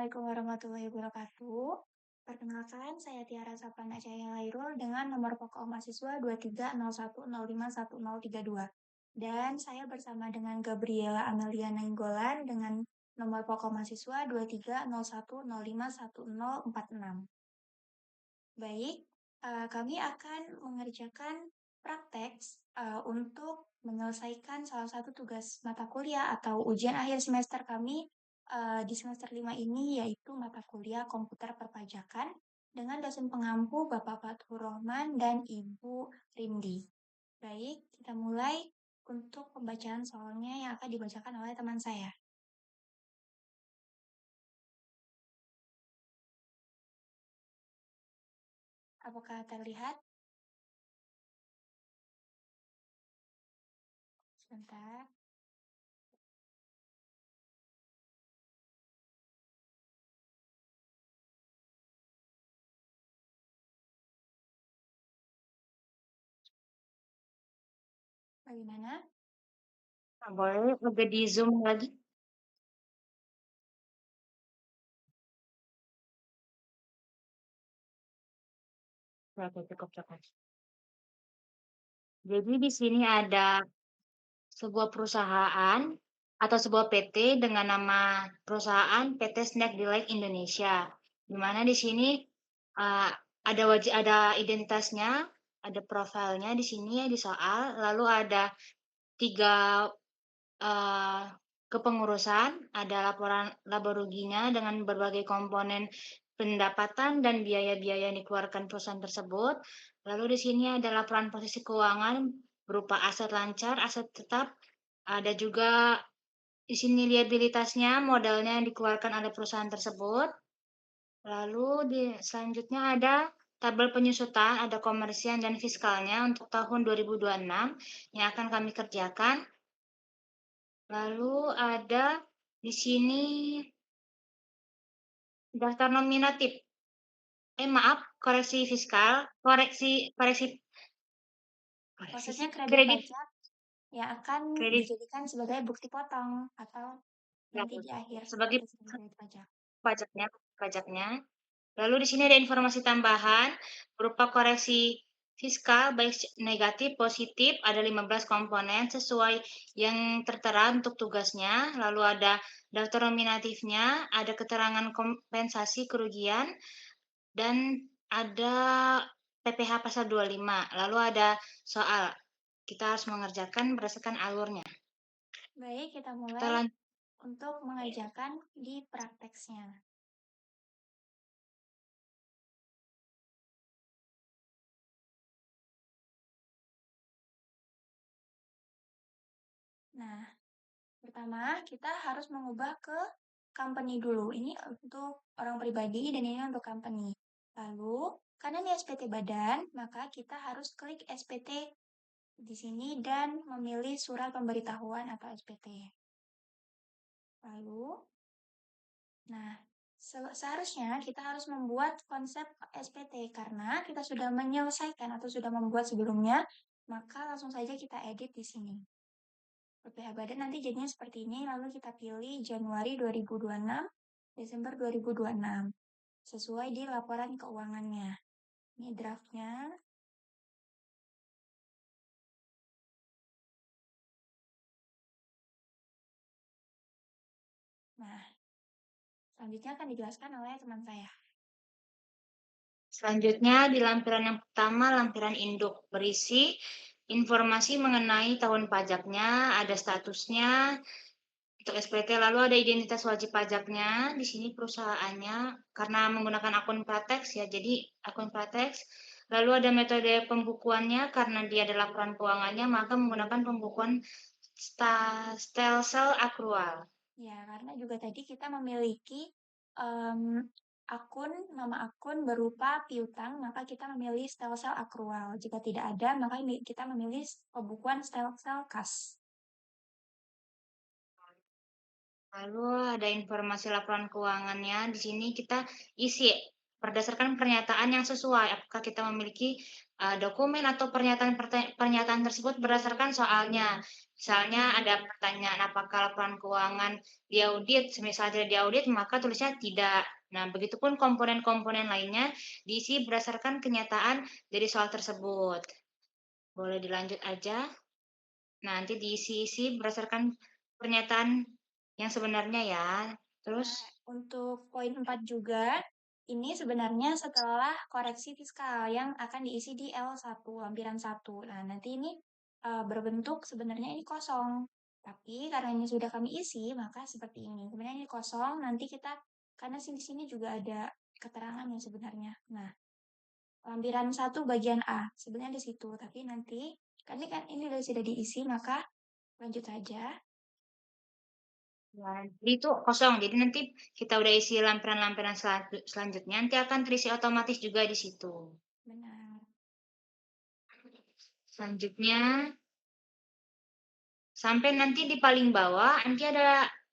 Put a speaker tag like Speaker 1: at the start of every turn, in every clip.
Speaker 1: Assalamualaikum warahmatullahi wabarakatuh. Perkenalkan, saya Tiara Sapana Cahaya Lairul dengan nomor pokok mahasiswa 2301051032. Dan saya bersama dengan Gabriela Amelia Nainggolan dengan nomor pokok mahasiswa 2301051046. Baik, kami akan mengerjakan praktek untuk menyelesaikan salah satu tugas mata kuliah atau ujian akhir semester kami di semester 5 ini, yaitu mata kuliah komputer perpajakan dengan dosen pengampu Bapak Fathur Rahman dan Ibu Rimdi. Baik, kita mulai untuk pembacaan soalnya yang akan dibacakan oleh teman saya. Apakah terlihat? Sebentar. Bagaimana?
Speaker 2: Boleh lebih di zoom lagi? Oke, cukup cukup. Jadi di sini ada sebuah perusahaan atau sebuah PT dengan nama perusahaan PT Snack Delight Indonesia. Di mana di sini ada identitasnya, ada profilnya di sini ya di soal, lalu ada 3 kepengurusan, ada laporan laba ruginya dengan berbagai komponen pendapatan dan biaya-biaya yang dikeluarkan perusahaan tersebut. Lalu di sini ada laporan posisi keuangan berupa aset lancar, aset tetap, ada juga di sini liabilitasnya, modalnya yang dikeluarkan oleh perusahaan tersebut. Lalu selanjutnya ada tabel penyusutan, ada komersial dan fiskalnya untuk tahun 2026 yang akan kami kerjakan. Lalu ada di sini daftar nominatif. Maaf, koreksi fiskal,
Speaker 1: Maksudnya kredit
Speaker 2: kredit
Speaker 1: pajak yang akan
Speaker 2: kredit
Speaker 1: dijadikan sebagai bukti potong atau
Speaker 2: ya,
Speaker 1: nanti di akhir
Speaker 2: sebagai
Speaker 1: status kredit pajak.
Speaker 2: pajaknya. Lalu di sini ada informasi tambahan berupa koreksi fiskal baik negatif positif ada 15 komponen sesuai yang tertera untuk tugasnya. Lalu ada daftar nominatifnya, ada keterangan kompensasi kerugian dan ada PPh pasal 25. Lalu ada soal. Kita harus mengerjakan berdasarkan alurnya.
Speaker 1: Baik, kita
Speaker 2: Kita
Speaker 1: mulai
Speaker 2: lanjut.
Speaker 1: untuk mengerjakan di prakteksnya. Nah, pertama kita harus mengubah ke company dulu. Ini untuk orang pribadi dan ini untuk company. Lalu, karena ini SPT badan, maka kita harus klik SPT di sini dan memilih surat pemberitahuan atau SPT. Lalu, nah, seharusnya kita harus membuat konsep SPT karena kita sudah menyelesaikan atau sudah membuat sebelumnya, maka langsung saja kita edit di sini. PPh Badan nanti jadinya seperti ini, lalu kita pilih Januari 2026, Desember 2026, sesuai di laporan keuangannya. Ini draftnya. Nah, selanjutnya akan dijelaskan oleh teman saya.
Speaker 2: Selanjutnya di lampiran yang pertama, lampiran induk berisi informasi mengenai tahun pajaknya, ada statusnya untuk SPT, lalu ada identitas wajib pajaknya. Di sini perusahaannya karena menggunakan akun Pratex ya, jadi akun Pratex. Lalu ada metode pembukuannya karena dia ada laporan keuangannya, maka menggunakan pembukuan Stelsel Accrual.
Speaker 1: Ya, karena juga tadi kita memiliki nama akun berupa piutang, maka kita memilih Stelsel Accrual. Jika tidak ada, maka kita memilih pembukuan Stelsel Kas.
Speaker 2: Lalu ada informasi laporan keuangannya. Di sini kita isi berdasarkan pernyataan yang sesuai. Apakah kita memiliki dokumen atau pernyataan tersebut berdasarkan soalnya. Misalnya ada pertanyaan apakah laporan keuangan diaudit, semisal tidak diaudit maka tulisnya tidak. Nah, begitupun komponen-komponen lainnya diisi berdasarkan kenyataan dari soal tersebut. Boleh dilanjut aja. Nah, nanti diisi-isi berdasarkan pernyataan yang sebenarnya ya. Terus
Speaker 1: Nah, untuk poin 4 juga, ini sebenarnya setelah koreksi fiskal yang akan diisi di L1, lampiran 1. Nah, nanti ini berbentuk sebenarnya ini kosong. Tapi karena ini sudah kami isi, maka seperti ini. Sebenarnya ini kosong, nanti kita, karena sini-sini juga ada keterangannya sebenarnya. Nah, lampiran 1 bagian A, sebenarnya di situ. Tapi nanti, kan ini sudah diisi, maka lanjut saja.
Speaker 2: ya, jadi itu kosong. Jadi nanti kita udah isi lampiran-lampiran selanjutnya, nanti akan terisi otomatis juga di situ.
Speaker 1: Benar.
Speaker 2: Selanjutnya, sampai nanti di paling bawah, nanti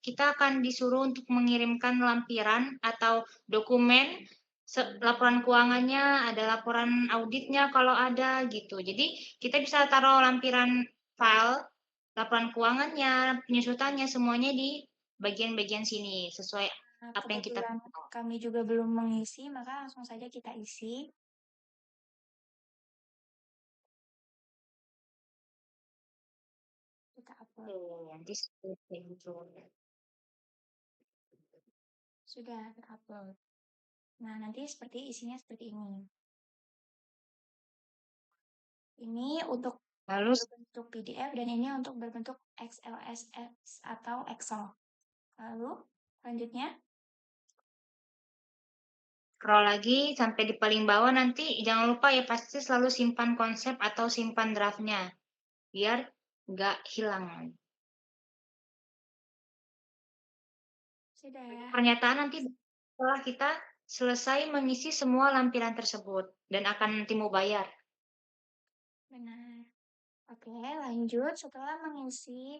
Speaker 2: kita akan disuruh untuk mengirimkan lampiran atau dokumen laporan keuangannya, ada laporan auditnya kalau ada gitu. Jadi kita bisa taruh lampiran file, laporan keuangannya, penyusutannya semuanya di bagian-bagian sini sesuai
Speaker 1: Nah,
Speaker 2: apa yang kita
Speaker 1: kebetulan
Speaker 2: tahu.
Speaker 1: kami juga belum mengisi, maka langsung saja kita isi. Kita upload.
Speaker 2: Oke, nanti seperti itu.
Speaker 1: Sudah terupload. Nah, nanti seperti isinya seperti ini. Ini untuk
Speaker 2: Lalu
Speaker 1: berbentuk PDF dan ini untuk berbentuk XLSX atau Excel. Lalu, selanjutnya,
Speaker 2: scroll lagi sampai di paling bawah nanti jangan lupa ya pasti selalu simpan konsep atau simpan draftnya biar nggak hilang.
Speaker 1: sudah.
Speaker 2: Pernyataan nanti setelah kita selesai mengisi semua lampiran tersebut dan akan nanti mau bayar.
Speaker 1: Benar. Oke, lanjut. Setelah mengisi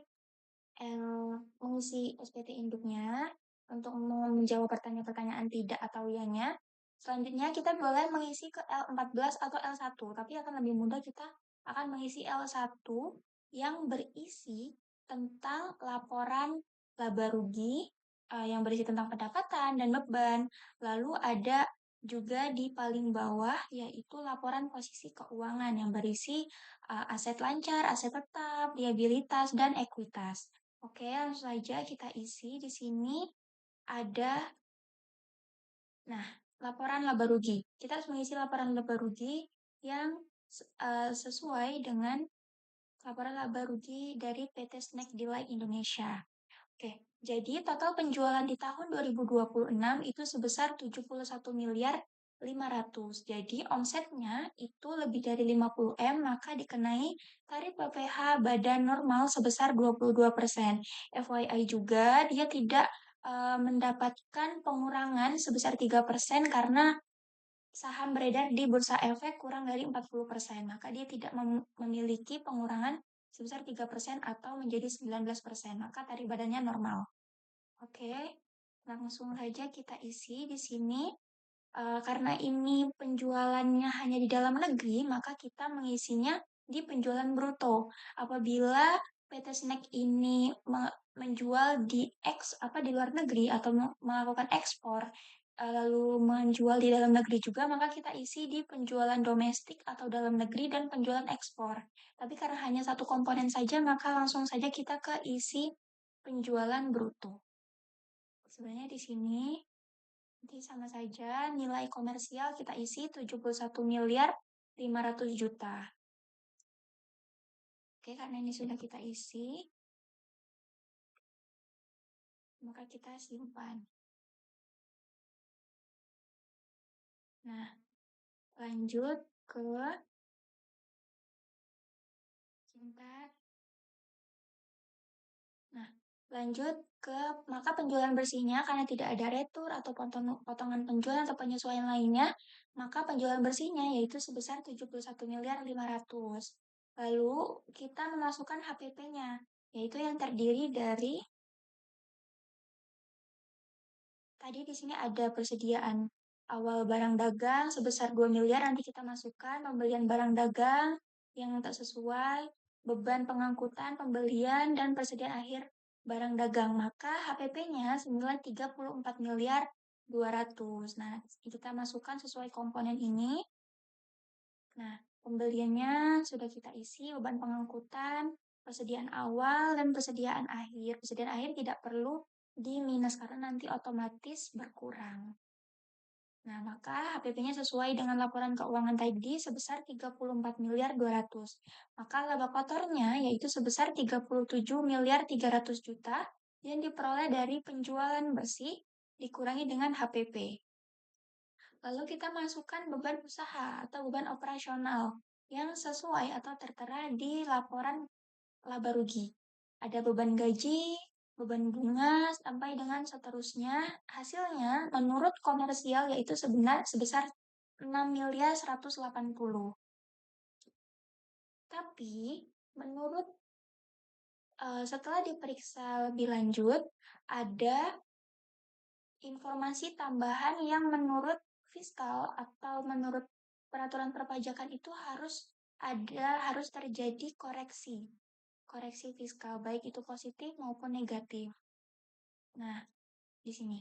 Speaker 1: SPT induknya untuk menjawab pertanyaan-pertanyaan tidak atau ianya. Selanjutnya kita boleh mengisi ke L14 atau L1, tapi akan lebih mudah kita akan mengisi L1 yang berisi tentang laporan laba rugi yang berisi tentang pendapatan dan beban. Lalu ada juga di paling bawah yaitu laporan posisi keuangan yang berisi aset lancar, aset tetap, liabilitas, dan ekuitas. Oke, langsung saja kita isi. Di sini ada, nah, laporan laba rugi. Kita harus mengisi laporan laba rugi yang sesuai dengan laporan laba rugi dari PT Snack Delight Indonesia. Oke, jadi total penjualan di tahun 2026 itu sebesar 71 miliar 500. Jadi omsetnya itu lebih dari 50 M, maka dikenai tarif PPh badan normal sebesar 22%. FYI juga dia tidak mendapatkan pengurangan sebesar 3% karena saham beredar di bursa efek kurang dari 40%, maka dia tidak memiliki pengurangan sebesar 3% atau menjadi 19%, maka tarif badannya normal. Oke, langsung saja kita isi di sini. Karena ini penjualannya hanya di dalam negeri, maka kita mengisinya di penjualan bruto. Apabila PT Snack ini menjual di luar negeri atau melakukan ekspor, lalu menjual di dalam negeri juga, maka kita isi di penjualan domestik atau dalam negeri dan penjualan ekspor. Tapi karena hanya satu komponen saja, maka langsung saja kita ke isi penjualan bruto. Sebenarnya di sini nanti sama saja nilai komersial kita isi 71 miliar 500 juta. Oke, karena ini sudah kita isi, maka kita simpan. Nah, lanjut ke sebentar. Nah, lanjut ke maka penjualan bersihnya karena tidak ada retur atau potongan penjualan atau penyesuaian lainnya, maka penjualan bersihnya yaitu sebesar 71 miliar 500. Lalu kita memasukkan HPP-nya, yaitu yang terdiri dari tadi di sini ada persediaan awal barang dagang sebesar 2 miliar nanti kita masukkan pembelian barang dagang yang tak sesuai, beban pengangkutan, pembelian, dan persediaan akhir barang dagang. Maka HPP-nya senilai 34 miliar 200. Nah, kita masukkan sesuai komponen ini. Nah, pembeliannya sudah kita isi, beban pengangkutan, persediaan awal, dan persediaan akhir. Persediaan akhir tidak perlu di minus karena nanti otomatis berkurang. Nah, maka HPP-nya sesuai dengan laporan keuangan tadi sebesar 34 miliar 200. Maka laba kotornya yaitu sebesar 37 miliar 300 juta yang diperoleh dari penjualan bersih dikurangi dengan HPP. Lalu kita masukkan beban usaha atau beban operasional yang sesuai atau tertera di laporan laba rugi. Ada beban gaji, beban bunga, sampai dengan seterusnya. Hasilnya menurut komersial yaitu sebesar 6 miliar 180. Tapi menurut setelah diperiksa lebih lanjut, ada informasi tambahan yang menurut fiskal atau menurut peraturan perpajakan itu harus terjadi koreksi fiskal baik itu positif maupun negatif. Nah, di sini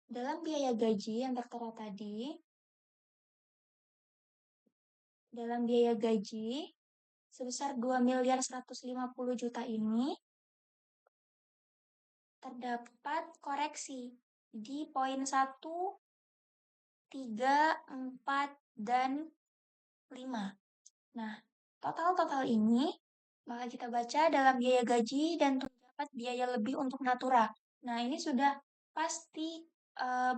Speaker 1: dalam biaya gaji yang tertera tadi, dalam biaya gaji sebesar 2 miliar 150 juta ini terdapat koreksi di poin 1, 3, 4, dan 5. Nah, total ini maka kita baca dalam biaya gaji dan terdapat biaya lebih untuk natura. Nah, ini sudah pasti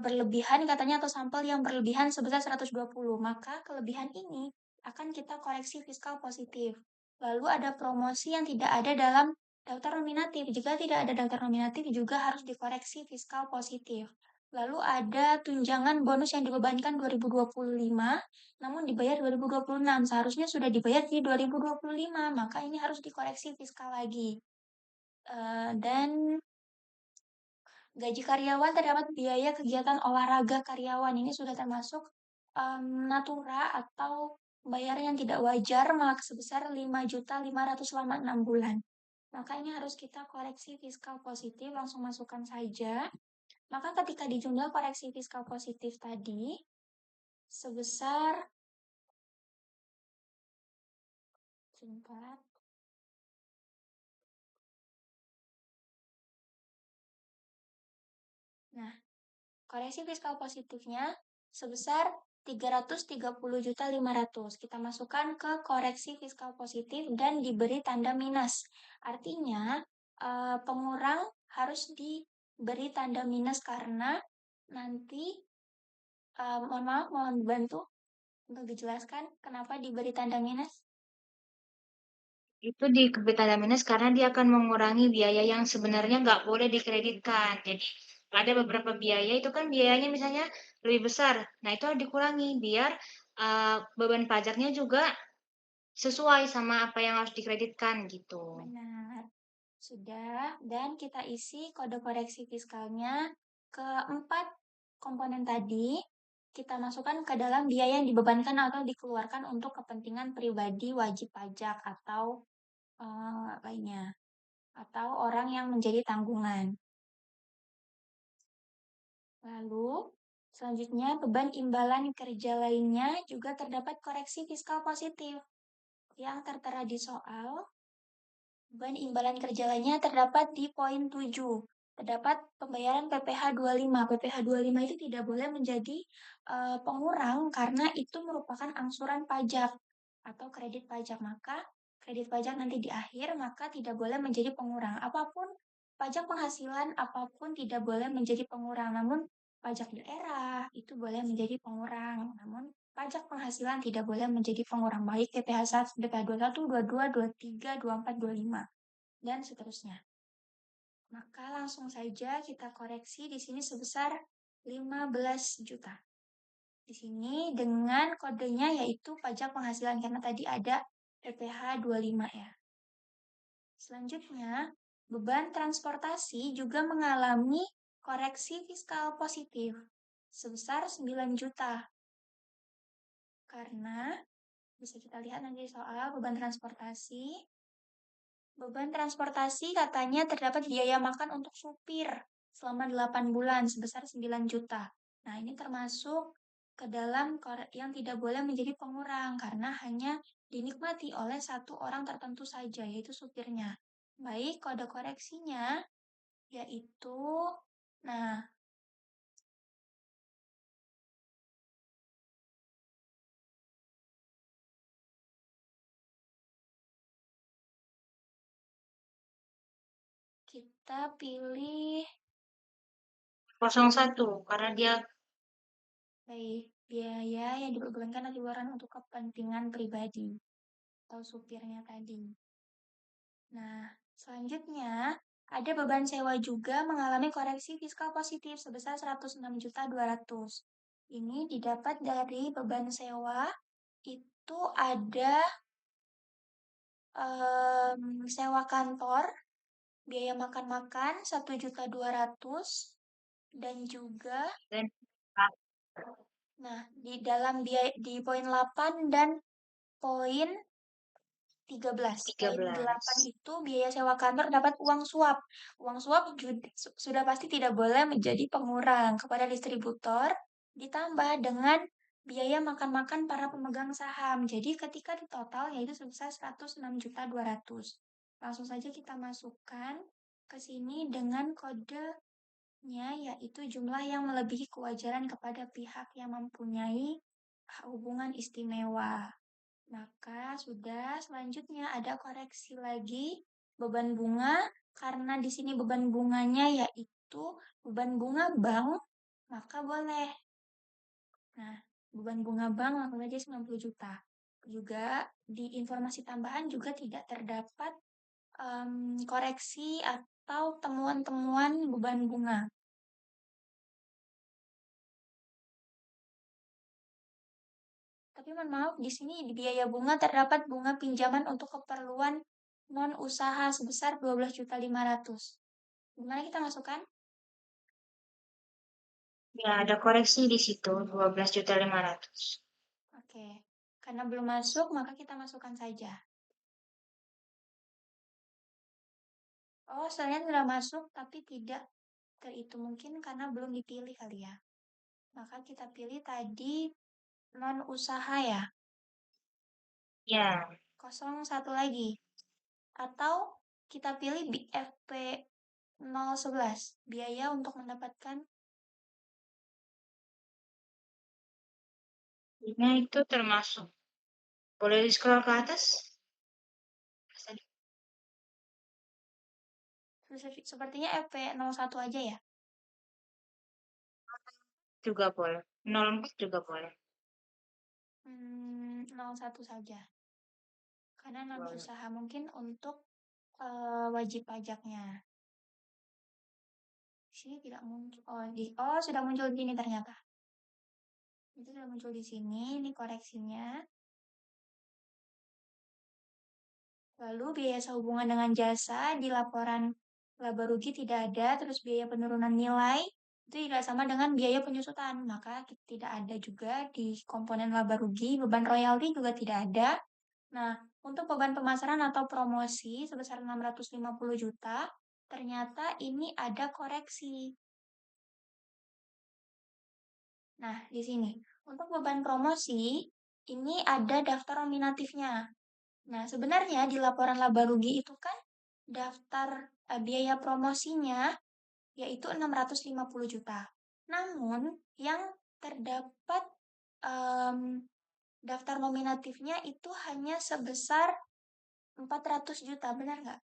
Speaker 1: berlebihan katanya atau sampel yang berlebihan sebesar 120. Maka kelebihan ini akan kita koreksi fiskal positif. Lalu ada promosi yang tidak ada dalam daftar nominatif. Jika tidak ada daftar nominatif juga harus dikoreksi fiskal positif. Lalu ada tunjangan bonus yang dibebankan 2025 namun dibayar 2026. Seharusnya sudah dibayar di 2025, maka ini harus dikoreksi fiskal lagi. Dan gaji karyawan terdapat biaya kegiatan olahraga karyawan. Ini sudah termasuk natura atau bayaran yang tidak wajar maka sebesar 5.500.000 selama 6 bulan. Maka ini harus kita koreksi fiskal positif, langsung masukkan saja. Maka ketika dijumlah koreksi fiskal positif tadi sebesar sebentar. Nah, koreksi fiskal positifnya sebesar 330.500.000. Kita masukkan ke koreksi fiskal positif dan diberi tanda minus. Artinya, pengurang harus diberi tanda minus karena nanti, mohon maaf, mohon dibantu untuk dijelaskan kenapa diberi tanda minus.
Speaker 2: Itu di debit minus karena dia akan mengurangi biaya yang sebenarnya nggak boleh dikreditkan. Jadi ada beberapa biaya itu kan biayanya misalnya lebih besar. Nah, itu harus dikurangi biar beban pajaknya juga sesuai sama apa yang harus dikreditkan gitu.
Speaker 1: Benar. Sudah, dan kita isi kode koreksi fiskalnya ke 4 komponen tadi. Kita masukkan ke dalam biaya yang dibebankan atau dikeluarkan untuk kepentingan pribadi wajib pajak atau lainnya, atau orang yang menjadi tanggungan. Lalu, selanjutnya beban imbalan kerja lainnya juga terdapat koreksi fiskal positif yang tertera di soal. Beban imbalan kerja lainnya terdapat di poin 7. Terdapat pembayaran PPh 25. PPh 25 itu tidak boleh menjadi pengurang karena itu merupakan angsuran pajak atau kredit pajak. Maka kredit pajak nanti di akhir maka tidak boleh menjadi pengurang. Apapun pajak penghasilan apapun tidak boleh menjadi pengurang. Namun pajak daerah itu boleh menjadi pengurang. Namun pajak penghasilan tidak boleh menjadi pengurang baik PPh 1, PPh 21, 22, 23, 24, 25 dan seterusnya. Maka langsung saja kita koreksi di sini sebesar 15 juta. Di sini dengan kodenya yaitu pajak penghasilan karena tadi ada PPh 25 ya. Selanjutnya, beban transportasi juga mengalami koreksi fiskal positif sebesar 9 juta. Karena bisa kita lihat nanti soal beban transportasi. Beban transportasi katanya terdapat biaya makan untuk supir selama 8 bulan sebesar 9 juta. Nah, ini termasuk ke dalam yang tidak boleh menjadi pengurang karena hanya dinikmati oleh satu orang tertentu saja, yaitu supirnya. Baik, kode koreksinya yaitu, nah, kita pilih,
Speaker 2: 01 karena dia
Speaker 1: baik, biaya yang dibebankan atau diluarkan untuk kepentingan pribadi atau supirnya tadi. Nah, selanjutnya ada beban sewa juga mengalami koreksi fiskal positif sebesar 106.200. Ini didapat dari beban sewa itu ada sewa kantor, biaya makan-makan 1.200.000 dan juga
Speaker 2: dan
Speaker 1: nah di dalam biaya di poin 8 dan poin 13. Poin 8
Speaker 2: 13.
Speaker 1: itu biaya sewa kantor dapat uang suap. Uang suap sudah pasti tidak boleh menjadi pengurang kepada distributor ditambah dengan biaya makan-makan para pemegang saham. Jadi ketika di total yaitu sebesar 106.200. Langsung saja kita masukkan ke sini dengan kodenya yaitu jumlah yang melebihi kewajaran kepada pihak yang mempunyai hubungan istimewa. Maka sudah selanjutnya ada koreksi lagi beban bunga karena di sini beban bunganya yaitu beban bunga bank, maka boleh. Nah, beban bunga bank langsung saja 90 juta. Juga di informasi tambahan juga tidak terdapat koreksi atau temuan-temuan beban bunga. Tapi mohon maaf, di sini di biaya bunga terdapat bunga pinjaman untuk keperluan non usaha sebesar 12.500. Gimana kita masukkan?
Speaker 2: Ya, ada koreksi di situ 12.500.000.
Speaker 1: Oke, karena belum masuk, maka kita masukkan saja. Oh, selain sudah masuk, tapi tidak terhitung mungkin karena belum dipilih kali ya. Maka kita pilih tadi non usaha ya,
Speaker 2: Ya,
Speaker 1: 01 lagi. Atau kita pilih BFP 011, biaya untuk mendapatkan.
Speaker 2: ini itu termasuk. Boleh di scroll ke atas?
Speaker 1: Sepertinya FP01 aja ya.
Speaker 2: Juga boleh. 04 juga boleh.
Speaker 1: 01 saja. Karena non
Speaker 2: Boleh.
Speaker 1: usaha mungkin untuk wajib pajaknya. Di sini tidak muncul. Oh, sudah muncul di sini ternyata. Itu sudah muncul di sini, ini koreksinya. Lalu biaya sehubungan dengan jasa di laporan laba rugi tidak ada, terus biaya penurunan nilai itu tidak sama dengan biaya penyusutan, maka tidak ada juga di komponen laba rugi, beban royalti juga tidak ada. Nah, untuk beban pemasaran atau promosi sebesar 650 juta, ternyata ini ada koreksi. Nah, di sini, untuk beban promosi, ini ada daftar nominatifnya. Nah, sebenarnya di laporan laba rugi itu kan daftar biaya promosinya yaitu 650 juta. Namun, yang terdapat em, daftar nominatifnya itu hanya sebesar 400 juta, benar nggak?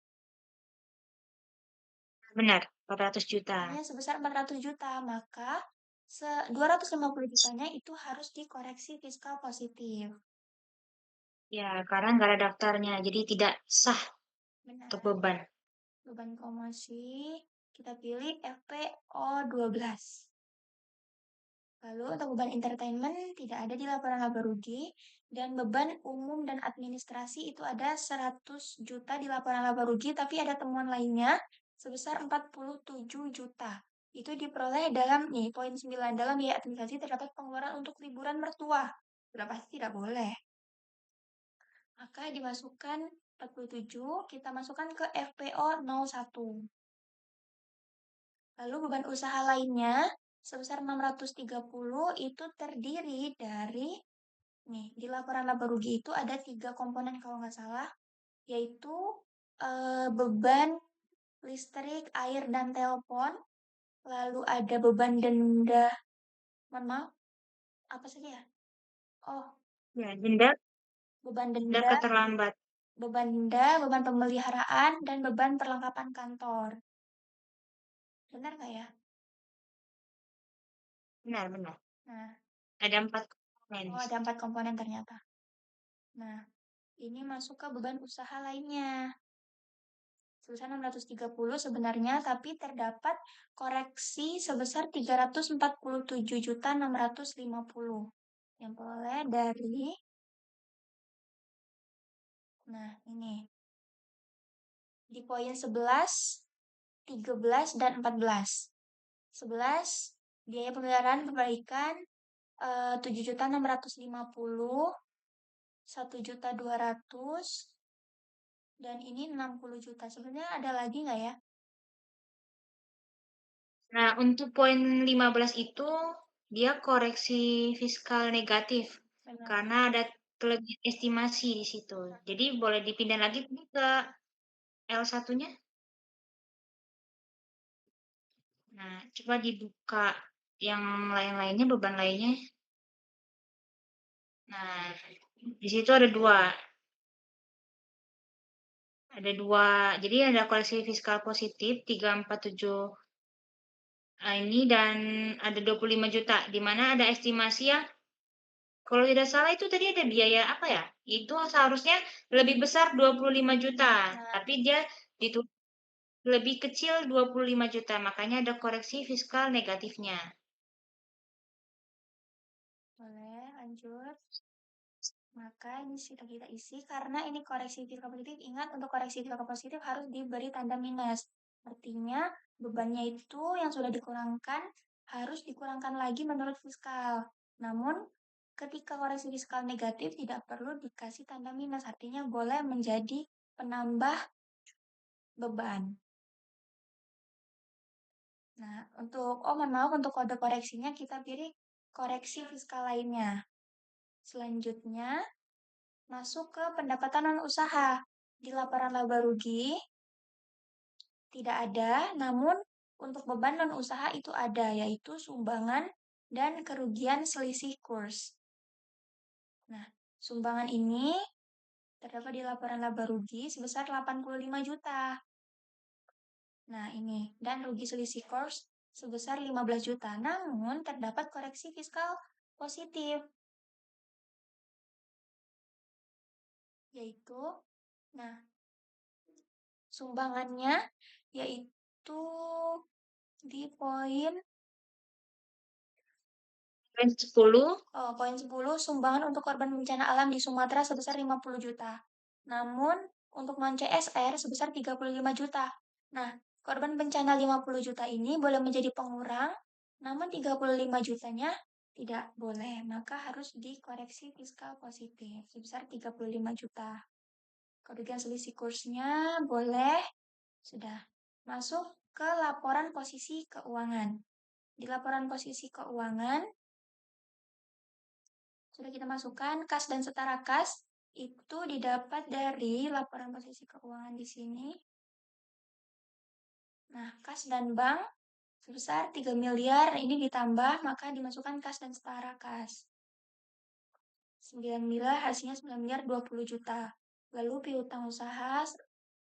Speaker 2: Benar, 400 juta.
Speaker 1: Hanya sebesar 400 juta, maka 250 jutanya itu harus dikoreksi fiskal positif.
Speaker 2: Ya, karena nggak ada daftarnya, jadi tidak sah untuk
Speaker 1: Benar.
Speaker 2: beban.
Speaker 1: Beban promosi, kita pilih FPO 12. Lalu untuk beban entertainment tidak ada di laporan laba rugi dan beban umum dan administrasi itu ada 100 juta di laporan laba rugi tapi ada temuan lainnya sebesar 47 juta. Itu diperoleh dalam nih, poin 9, dalam biaya administrasi terdapat pengeluaran untuk liburan mertua. Sudah pasti tidak boleh. Maka dimasukkan 47, kita masukkan ke FPO 01. Lalu beban usaha lainnya sebesar 630 itu terdiri dari, nih, di laporan laba rugi itu ada 3 komponen kalau nggak salah, yaitu beban listrik, air, dan telepon. Lalu ada beban denda, mohon maaf, apa saja ya? Oh,
Speaker 2: Ya, denda,
Speaker 1: beban
Speaker 2: denda
Speaker 1: denda,
Speaker 2: keterlambat.
Speaker 1: beban pemeliharaan, dan beban perlengkapan kantor. Benar nggak ya?
Speaker 2: Benar, benar.
Speaker 1: Nah,
Speaker 2: Ada 4 komponen
Speaker 1: oh
Speaker 2: di
Speaker 1: ada
Speaker 2: situ.
Speaker 1: 4 komponen ternyata. Nah, ini masuk ke beban usaha lainnya. Sebesar 630 sebenarnya, tapi terdapat koreksi sebesar 347.650 yang boleh dari, nah ini, di poin 11, 13, dan 14. 11, biaya pemeliharaan perbaikan 7.650, 1.200.000, dan ini 60 juta. Sebenarnya ada lagi nggak ya?
Speaker 2: Nah, untuk poin 15 itu dia koreksi fiskal negatif
Speaker 1: Benar.
Speaker 2: karena ada kelebihan estimasi di situ. Jadi boleh dipindah lagi ke L1-nya. Nah, coba dibuka yang lain-lainnya, beban lainnya. Nah, di situ ada dua. Ada dua. Jadi ada koreksi fiskal positif 347 ini dan ada 25 juta, di mana ada estimasi yang kalau tidak salah itu tadi ada biaya apa ya? Itu seharusnya lebih besar 25 juta,
Speaker 1: Nah,
Speaker 2: tapi dia ditulis lebih kecil 25 juta, makanya ada koreksi fiskal negatifnya.
Speaker 1: boleh lanjut. Maka ini sudah kita isi karena ini koreksi fiskal positif. Ingat, untuk koreksi fiskal positif harus diberi tanda minus. Artinya bebannya itu yang sudah dikurangkan harus dikurangkan lagi menurut fiskal. Namun ketika koreksi fiskal negatif tidak perlu dikasih tanda minus. Artinya boleh menjadi penambah beban. Nah, mohon maaf, untuk kode koreksinya kita pilih koreksi fiskal lainnya. Selanjutnya, masuk ke pendapatan non-usaha. Di laporan laba rugi tidak ada, namun untuk beban non-usaha itu ada, yaitu sumbangan dan kerugian selisih kurs. Nah, sumbangan ini terdapat di laporan laba rugi sebesar 85 juta. Nah, ini. Dan rugi selisih kurs sebesar 15 juta. Namun, terdapat koreksi fiskal positif, yaitu, nah, sumbangannya yaitu di poin,
Speaker 2: Poin 10,
Speaker 1: poin 10, sumbangan untuk korban bencana alam di Sumatera sebesar 50 juta. Namun untuk non CSR sebesar 35 juta. Nah, korban bencana 50 juta ini boleh menjadi pengurang, namun 35 jutanya tidak boleh. Maka harus dikoreksi fiskal positif sebesar 35 juta. Kerugian selisih kursnya boleh, sudah. Masuk ke laporan posisi keuangan. Di laporan posisi keuangan sudah kita masukkan kas dan setara kas itu didapat dari laporan posisi keuangan di sini. Nah, kas dan bank sebesar 3 miliar ini ditambah, maka dimasukkan kas dan setara kas. 9 miliar, hasilnya 9 miliar 20 juta. Lalu piutang usaha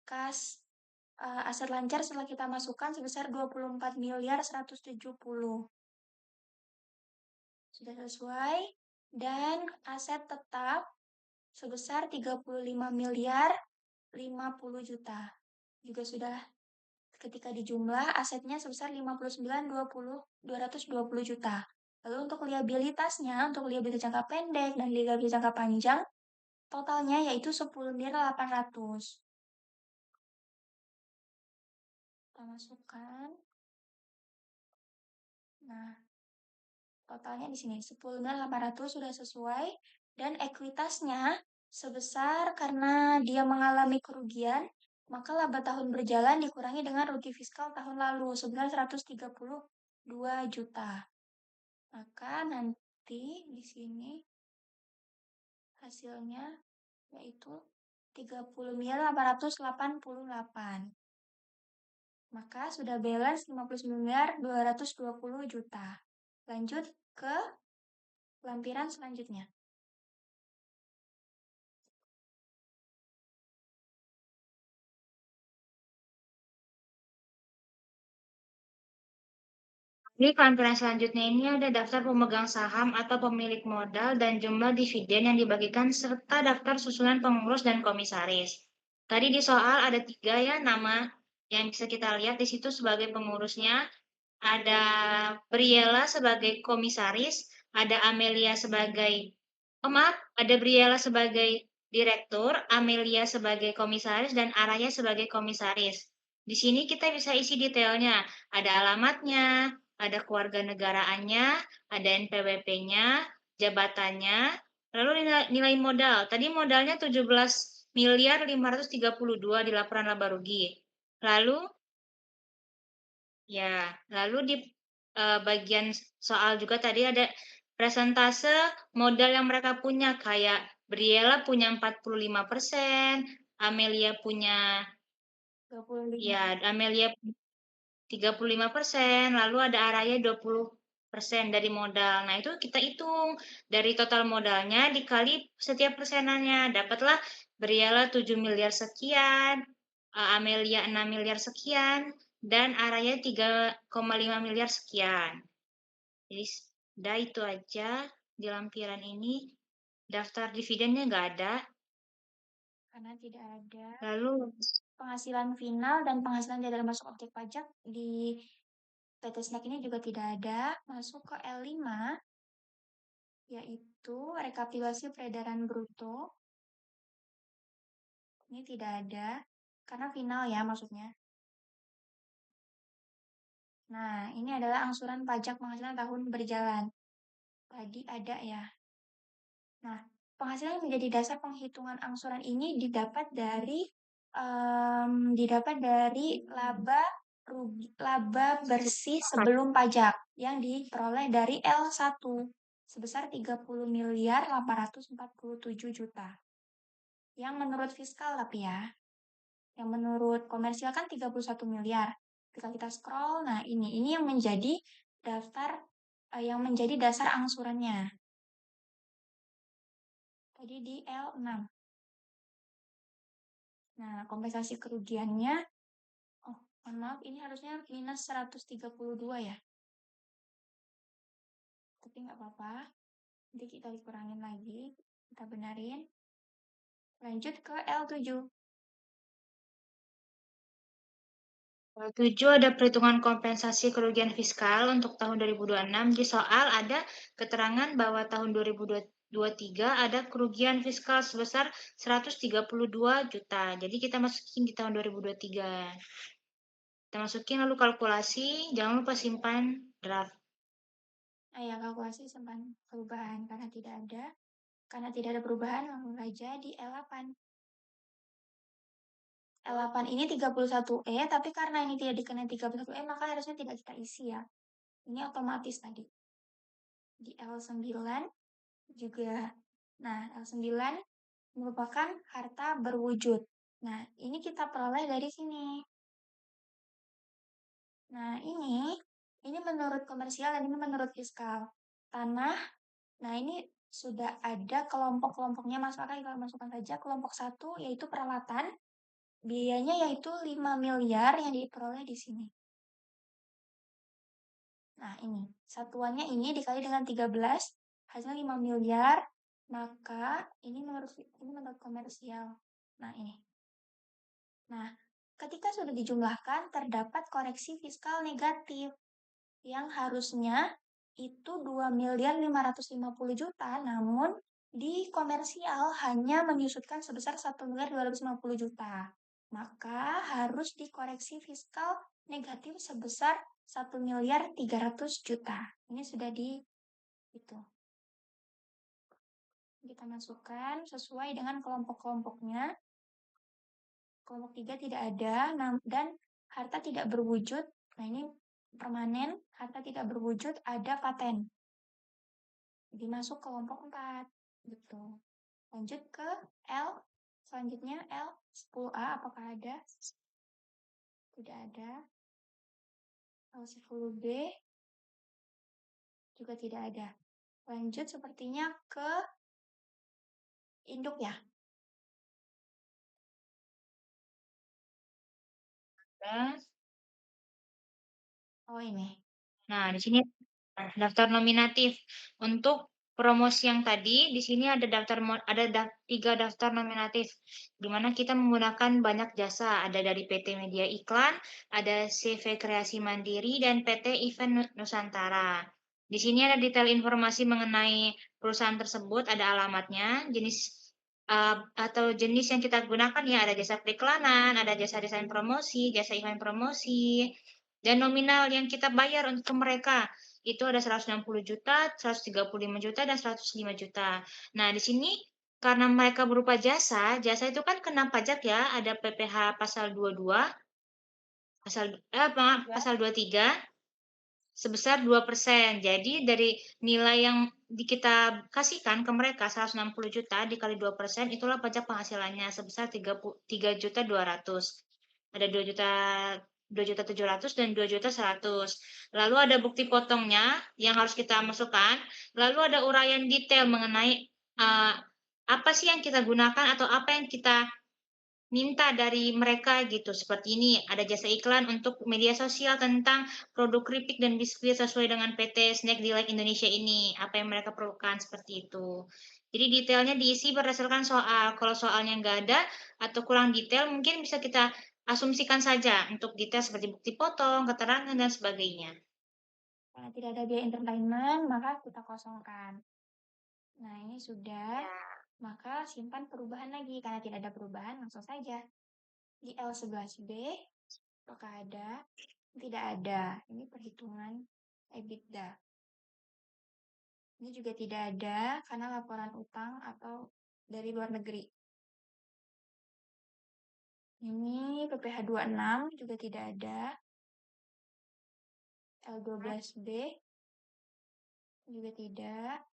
Speaker 1: kas aset lancar setelah kita masukkan sebesar 24 miliar 170. Sudah sesuai. Dan aset tetap sebesar 35 miliar 50 juta. Juga sudah ketika dijumlah asetnya sebesar 59 juta. Lalu untuk liabilitasnya, untuk liabilitas jangka pendek dan liabilitas jangka panjang, totalnya yaitu 10 miliar 800. Kita masukkan. Nah, totalnya di sini 10.800 sudah sesuai dan ekuitasnya sebesar karena dia mengalami kerugian, maka laba tahun berjalan dikurangi dengan rugi fiskal tahun lalu sebesar 132 juta. Maka nanti di sini hasilnya yaitu 30.888. Maka sudah balance 59.220 juta. Lanjut ke lampiran selanjutnya.
Speaker 2: Di lampiran selanjutnya ini ada daftar pemegang saham atau pemilik modal dan jumlah dividen yang dibagikan serta daftar susunan pengurus dan komisaris. Tadi di soal ada 3 ya nama yang bisa kita lihat di situ sebagai pengurusnya. Ada Briella sebagai komisaris, ada Amelia sebagai maaf, ada Briella sebagai direktur, Amelia sebagai komisaris, dan Araya sebagai komisaris. Di sini kita bisa isi detailnya. Ada alamatnya, ada keluarga negaraannya, ada NPWP-nya, jabatannya, lalu nilai modal. Tadi modalnya 17.532 di laporan laba rugi. Lalu ya, lalu di bagian soal juga tadi ada presentase modal yang mereka punya, kayak Briella punya 45%, Amelia punya
Speaker 1: 25.
Speaker 2: ya, Amelia 35%, lalu ada Araya 20% dari modal. Nah, itu kita hitung dari total modalnya dikali setiap persenannya, dapatlah Briella 7 miliar sekian, Amelia 6 miliar sekian, dan Araya 3,5 miliar sekian. Jadi udah itu aja di lampiran ini. Daftar dividennya nggak ada.
Speaker 1: Karena tidak ada
Speaker 2: Lalu
Speaker 1: penghasilan final dan penghasilan tidak masuk objek pajak di PT Snack ini juga tidak ada. Masuk ke L5, yaitu rekapitulasi peredaran bruto. Ini tidak ada, karena final ya maksudnya. Nah, ini adalah angsuran pajak penghasilan tahun berjalan. Tadi ada ya. Nah, penghasilan yang menjadi dasar penghitungan angsuran ini didapat dari laba bersih sebelum pajak yang diperoleh dari L1 sebesar 30.847 juta. Yang menurut fiskal tapi ya. Yang menurut komersial kan 31 miliar. Ketika kita scroll, nah ini yang menjadi yang menjadi dasar angsurannya. Tadi di L6. Nah, kompensasi kerugiannya, oh, mohon maaf, ini harusnya minus 132 ya. Tapi nggak apa-apa. Nanti kita dikurangin lagi. Kita benarin. Lanjut ke L7.
Speaker 2: 7 ada perhitungan kompensasi kerugian fiskal untuk tahun 2026. Di soal ada keterangan bahwa tahun 2023 ada kerugian fiskal sebesar 132 juta. Jadi kita masukin di tahun 2023. Kita masukin lalu kalkulasi, jangan lupa simpan draft.
Speaker 1: Nah, ya, kalkulasi simpan perubahan karena tidak ada. Karena tidak ada perubahan, langsung saja di L8. L8 ini 31E, tapi karena ini tidak dikenai 31E, maka harusnya tidak kita isi ya. Ini otomatis tadi. Di L9 juga. Nah, L9 merupakan harta berwujud. Nah, ini kita peroleh dari sini. Nah, ini menurut komersial dan ini menurut fiskal. Tanah, nah ini sudah ada kelompok-kelompoknya, maka kita masukkan saja kelompok 1, yaitu peralatan. Biayanya yaitu 5 miliar yang diperoleh di sini. Nah, ini. Satuannya ini dikali dengan 13, hasilnya 5 miliar. Maka ini menurut komersial. Nah, ini. Nah, ketika sudah dijumlahkan, terdapat koreksi fiskal negatif yang harusnya itu 2.550 juta, namun di komersial hanya menyusutkan sebesar 1.250 juta. Maka harus dikoreksi fiskal negatif sebesar 1.300.000.000. Ini sudah di itu. Kita masukkan sesuai dengan kelompok-kelompoknya. Kelompok 3 tidak ada, dan harta tidak berwujud. Nah, ini permanen, harta tidak berwujud, ada paten. Dimasuk kelompok 4. Gitu. Lanjut ke L. Selanjutnya L 10A, apakah ada? Tidak ada. L 10B juga tidak ada. Lanjut sepertinya ke induk ya.
Speaker 2: Ya.
Speaker 1: Oh, ini.
Speaker 2: Nah, di sini daftar nominatif. Untuk promosi yang tadi, di sini ada ada 3 daftar nominatif, di mana kita menggunakan banyak jasa, ada dari PT Media Iklan, ada CV Kreasi Mandiri, dan PT Event Nusantara. Di sini ada detail informasi mengenai perusahaan tersebut, ada alamatnya, atau jenis yang kita gunakan ya, ada jasa periklanan, ada jasa desain promosi, jasa event promosi, dan nominal yang kita bayar untuk mereka itu ada 160 juta, 135 juta, dan 105 juta. Nah, di sini karena mereka berupa jasa, jasa itu kan kena pajak ya, ada PPh pasal 22, maaf,
Speaker 1: Ya.
Speaker 2: pasal 23 sebesar 2%. Jadi dari nilai yang kita kasihkan ke mereka 160 juta dikali 2% itulah pajak penghasilannya sebesar 3.200.000. Ada 2.700.000 dan 2.100.000. Lalu ada bukti potongnya yang harus kita masukkan. Lalu ada uraian detail mengenai apa sih yang kita gunakan atau apa yang kita minta dari mereka gitu, seperti ini, ada jasa iklan untuk media sosial tentang produk keripik dan biskuit sesuai dengan PT Snack Delight Indonesia ini, apa yang mereka perlukan, seperti itu. Jadi detailnya diisi berdasarkan soal, kalau soalnya nggak ada atau kurang detail mungkin bisa kita asumsikan saja untuk detail seperti bukti potong, keterangan, dan sebagainya.
Speaker 1: Karena tidak ada biaya entertainment, maka kita kosongkan. Nah, ini sudah.
Speaker 2: Ya.
Speaker 1: Maka simpan perubahan lagi. Karena tidak ada perubahan, langsung saja. Di L11B, apakah ada? Tidak ada. Ini perhitungan EBITDA. Ini juga tidak ada karena laporan utang atau dari luar negeri. Ini PPh 26 juga tidak ada. L12B juga tidak.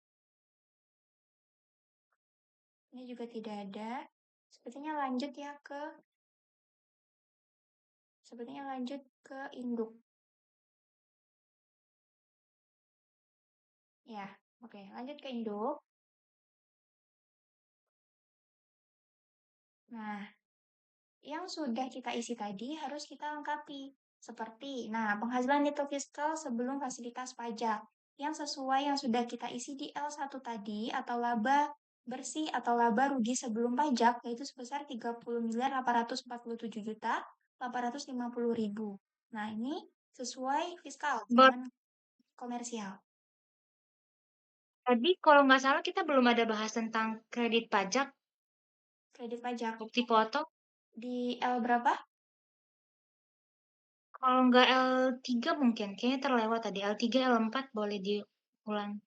Speaker 1: Ini juga tidak ada. Sepertinya lanjut ke induk. Ya, oke, lanjut ke induk. Nah, yang sudah kita isi tadi harus kita lengkapi. Seperti, nah, penghasilan neto fiskal sebelum fasilitas pajak. Yang sesuai yang sudah kita isi di L1 tadi, atau laba bersih atau laba rugi sebelum pajak, yaitu sebesar 30.847.850.000. Nah, ini sesuai fiskal,
Speaker 2: Ber
Speaker 1: jangan komersial.
Speaker 2: Tadi kalau nggak salah kita belum ada bahas tentang kredit pajak,
Speaker 1: Kredit pajak
Speaker 2: bukti potong.
Speaker 1: di L berapa?
Speaker 2: Kalau nggak L3 mungkin, kayaknya terlewat tadi, L3, L4 boleh diulang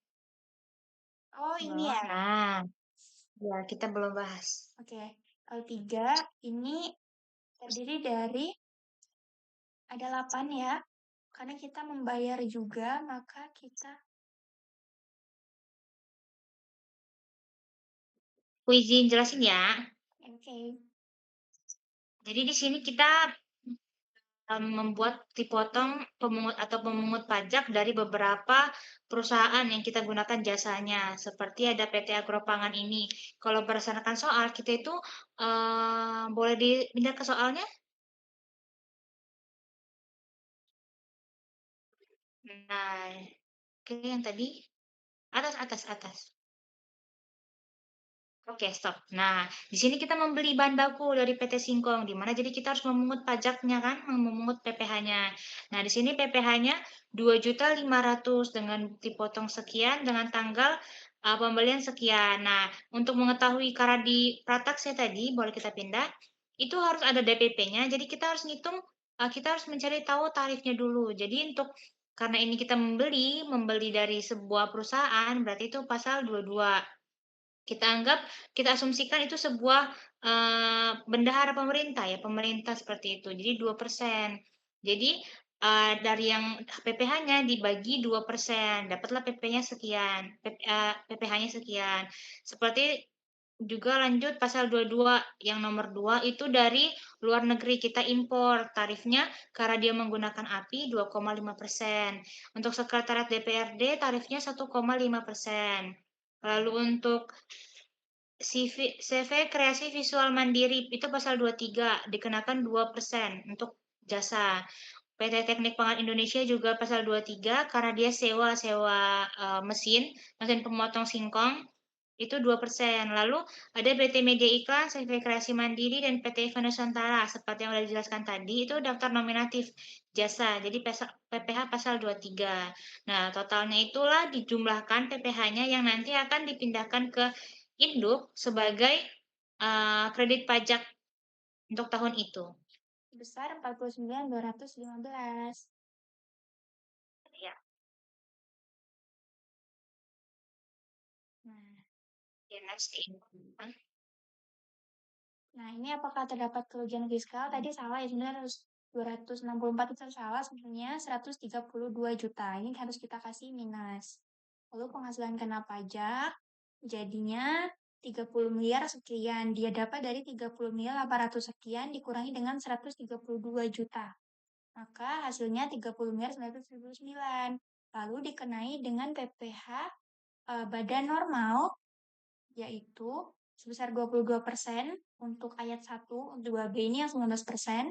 Speaker 1: Oh,
Speaker 2: ke
Speaker 1: ini
Speaker 2: bawah.
Speaker 1: ya.
Speaker 2: Nah, ya kita belum bahas.
Speaker 1: Oke, L3 ini terdiri dari ada 8 ya. Karena kita membayar juga, maka kita
Speaker 2: Aku izin jelasin ya.
Speaker 1: oke.
Speaker 2: Jadi di sini kita membuat dipotong pemungut pajak dari beberapa perusahaan yang kita gunakan jasanya, seperti ada PT Agropangan ini. Kalau berdasarkan soal, kita itu boleh dipindah ke soalnya? Nah, oke yang tadi atas atas atas. Oke, stop. Nah, di sini kita membeli bahan baku dari PT Singkong, di mana jadi kita harus memungut pajaknya kan, memungut PPh-nya. Nah, di sini PPh-nya 2.500.000 dengan dipotong sekian dengan tanggal pembelian sekian. Nah, untuk mengetahui karena di Pratax tadi, boleh kita pindah, itu harus ada DPP-nya, jadi kita harus ngitung kita harus mencari tahu tarifnya dulu. Jadi karena ini kita membeli dari sebuah perusahaan, berarti itu pasal 22. Kita anggap, kita asumsikan itu sebuah, bendahara pemerintah ya, pemerintah seperti itu. Jadi 2%. Jadi, dari yang PPh-nya dibagi 2%, dapatlah PP-nya sekian, PPh-nya sekian. Seperti juga lanjut pasal 22 yang nomor 2 itu dari luar negeri kita impor, tarifnya karena dia menggunakan API 2,5%. Untuk sekretariat DPRD tarifnya 1,5%. Lalu untuk CV kreasi visual mandiri itu pasal 23 dikenakan 2% untuk jasa. PT Teknik Pangan Indonesia juga pasal 23 karena dia sewa mesin, mesin pemotong singkong itu 2%. Lalu ada PT Media Iklan, CV Kreasi Mandiri, dan PT Event Nusantara. Seperti yang sudah dijelaskan tadi, itu daftar nominatif jasa. Jadi PPh pasal 23. Nah, totalnya itulah dijumlahkan PPh-nya yang nanti akan dipindahkan ke Induk sebagai kredit pajak untuk tahun itu.
Speaker 1: Sebesar 49.215.
Speaker 2: Ya,
Speaker 1: Nah,
Speaker 2: ya next income.
Speaker 1: nah ini apakah terdapat kerugian fiskal? Tadi salah ya, sebenarnya harus 264 itu salah, sebenarnya 132 juta. Ini harus kita kasih minus. Lalu penghasilan kena pajak jadinya 30 miliar sekian. Dia dapat dari 30 miliar 800 sekian dikurangi dengan 132 juta. Maka hasilnya 30 miliar 999. Lalu dikenai dengan PPh badan normal yaitu sebesar 22% untuk ayat 1, untuk 2B ini yang 19%,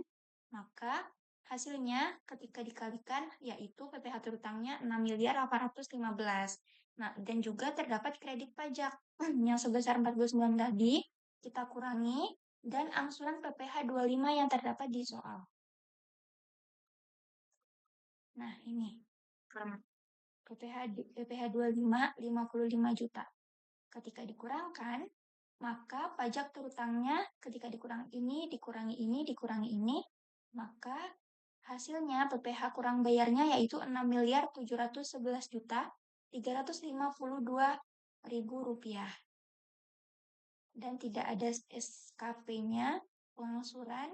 Speaker 1: maka hasilnya ketika dikalikan yaitu PPh terutangnya 6 miliar 815. Nah, dan juga terdapat kredit pajak yang sebesar 49 tadi kita kurangi dan angsuran PPh 25 yang terdapat di soal. Nah, ini PPh 25 55 juta. Ketika dikurangkan, maka pajak terutangnya ketika dikurangi ini, maka hasilnya PPh kurang bayarnya yaitu 6 miliar 711 juta 352 ribu rupiah. Dan tidak ada SKP-nya, pengangsuran,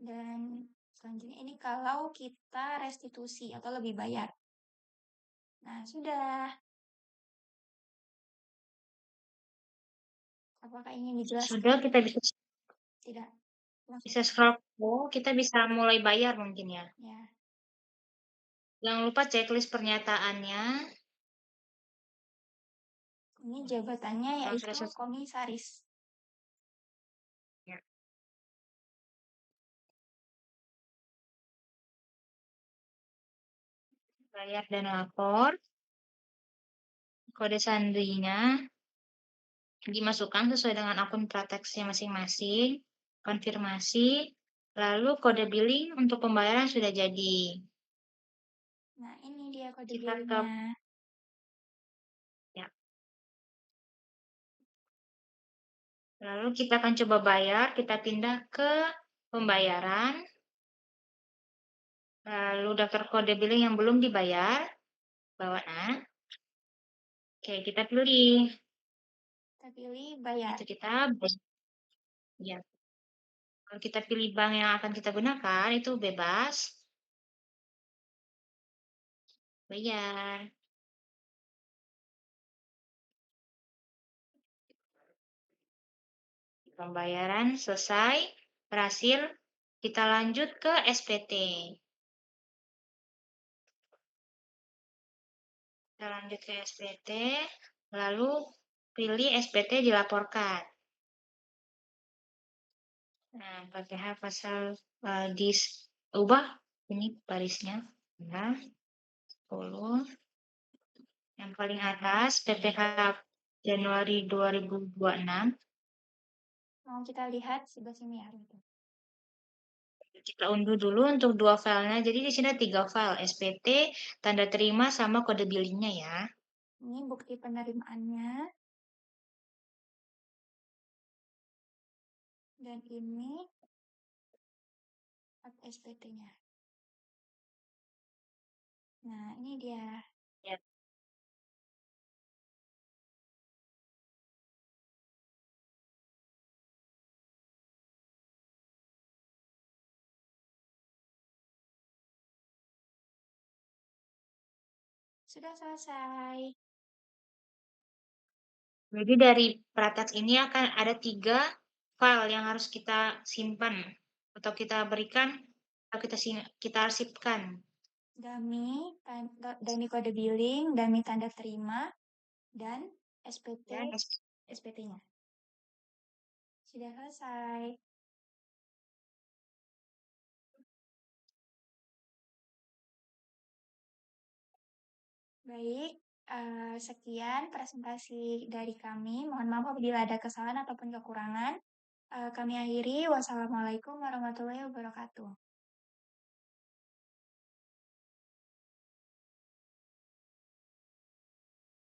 Speaker 1: dan selanjutnya ini kalau kita restitusi atau lebih bayar. Nah, sudah. Apakah ingin dijelaskan?
Speaker 2: Sudah, kita bisa
Speaker 1: Tidak. Langsung.
Speaker 2: bisa scroll kita bisa mulai bayar mungkin ya.
Speaker 1: Ya.
Speaker 2: Jangan lupa checklist pernyataannya.
Speaker 1: Ini jabatannya
Speaker 2: Kalau
Speaker 1: yaitu
Speaker 2: sudah selesai,
Speaker 1: komisaris.
Speaker 2: ya. Bayar dan lapor, kode sandinya dimasukkan sesuai dengan akun prateksnya masing-masing, konfirmasi, lalu kode billing untuk pembayaran sudah jadi.
Speaker 1: Nah, ini dia kode
Speaker 2: Kita ke
Speaker 1: billingnya.
Speaker 2: ya. Lalu kita akan coba bayar, kita pindah ke pembayaran, lalu daftar kode billing yang belum dibayar, bawaan. Oke, kita pilih.
Speaker 1: Kita pilih bayar.
Speaker 2: Itu kita ya. Kalau kita pilih bank yang akan kita gunakan itu bebas. Bayar. Pembayaran selesai, berhasil. Kita lanjut ke SPT. Kita lanjut ke SPT, lalu pilih SPT dilaporkan. Nah, PPh pasal ubah ini barisnya. Nah, 10. Yang paling atas PPh Januari 2026.
Speaker 1: Mau kita lihat sebelah sini ya.
Speaker 2: Kita unduh dulu untuk dua filenya. Jadi di sini ada 3 file, SPT, tanda terima, sama kode billingnya ya.
Speaker 1: Ini bukti penerimaannya. Dan ini SPT-nya. Nah, ini dia.
Speaker 2: Ya.
Speaker 1: Sudah selesai.
Speaker 2: Jadi dari praktek ini akan ada 3 file yang harus kita simpan atau kita berikan atau kita arsipkan.
Speaker 1: Dummy kode billing, dummy tanda terima, dan SPT,
Speaker 2: Ya,
Speaker 1: SPT-nya. Sudah selesai. Baik, sekian presentasi dari kami. Mohon maaf apabila ada kesalahan ataupun kekurangan. Kami akhiri. Wassalamualaikum warahmatullahi wabarakatuh.